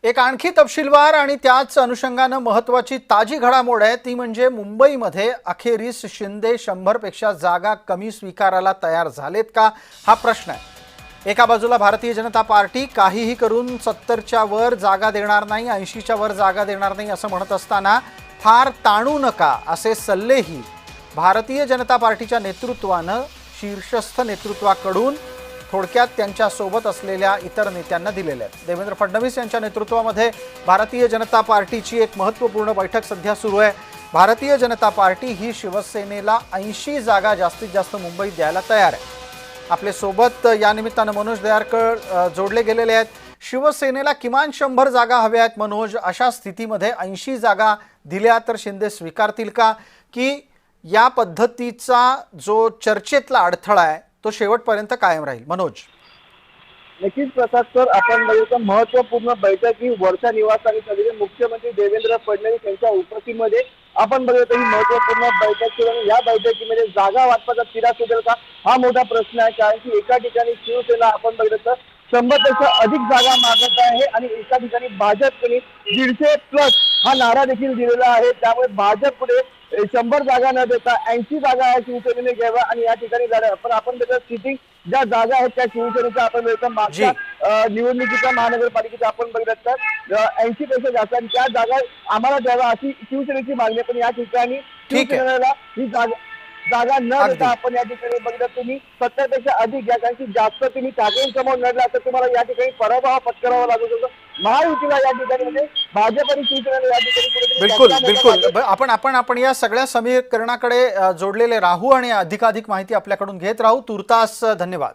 एक आणखी तपशीलवार आणि त्याच अनुषंगानं महत्त्वाची ताजी घडामोड आहे ती म्हणजे मुंबईमध्ये अखेरीस शिंदे 100 पेक्षा जागा कमी स्वीकारायला तयार झालेत का हा प्रश्न आहे। एका बाजूला भारतीय जनता पार्टी काहीही करून 70च्या वर जागा देणार नाही, 80च्या वर जागा देणार नाही असं म्हणत असताना फार ताणू नका असे सल्लेही भारतीय जनता पार्टीच्या नेतृत्वानं शीर्षस्थ नेतृत्वाकडून थोडक्यात त्यांच्या सोबत असलेल्या इतर नेत्यांना दिलेले आहेत। देवेंद्र फडणवीस यांच्या नेतृत्वामध्ये भारतीय जनता पार्टीची एक महत्त्वपूर्ण बैठक सध्या सुरू आहे। भारतीय जनता पार्टी ही शिवसेनेला 80 जागा जास्तीत जास्त मुंबईत द्यायला तयार आहे। आपले सोबत या निमित्तानं मनोज दयारकर जोडले गेलेले आहेत। शिवसेनेला किमान 100 जागा हव्या आहेत मनोज, अशा स्थितीमध्ये 80 जागा दिल्या तर शिंदे स्वीकारतील का, की या पद्धतीचा जो चर्चेतला अडथळा आहे तो शेवटपर्यंत कायम राहील? मनोज, नक्कीच प्रसाद सर, आपण बघितलं महत्वपूर्ण बैठक ही वर्षा निवासस्थानी झालेली मुख्यमंत्री देवेंद्र फडणवीस यांच्या उपस्थितीमध्ये आपण बघितलं ही महत्वपूर्ण बैठक सुरू आहे। या बैठकीमध्ये जागा वाटपाचा तिढा सुटेल का हा मोठा प्रश्न आहे, कारण की एका ठिकाणी शिवसेना आपण बघितलं 100 पेक्षा अधिक जागा मागत आहे आणि एका ठिकाणी भाजपने 150+ हा नारा देखील दिलेला आहे। त्यामुळे भाजप पुढे 100 जागा न देता 80 जागा आहे शिवसेनेने घ्यावा आणि या ठिकाणी लढा। पण आपण त्याच्या सिटिंग ज्या जागा आहेत त्या शिवसेनेच्या आपण बघितलं मागच्या निवडणुकीच्या महानगरपालिकेच्या आपण बघितलं तर 80 पेक्षा जास्त आणि त्या जागा आम्हाला द्यावा अशी शिवसेनेची मागणी आहे। पण या ठिकाणी शिवसेनेला ही जागा न देता आपण या ठिकाणी बघितलं तुम्ही 70 पेक्षा अधिक घ्या, कारण की जास्त तुम्ही ठाकरेंसमोर लढला तर तुम्हाला या ठिकाणी पराभव पत्करावा लागू शकतो। महायुतीला या ठिकाणी म्हणजे भाजप आणि शिवसेनेला या ठिकाणी बिलकुल बिलकुल आपण या सगळ्या समीकरणाकडे जोडलेले राहू आणि अधिकाधिक माहिती आपल्याकडून घेत राहू। तुर्तास धन्यवाद।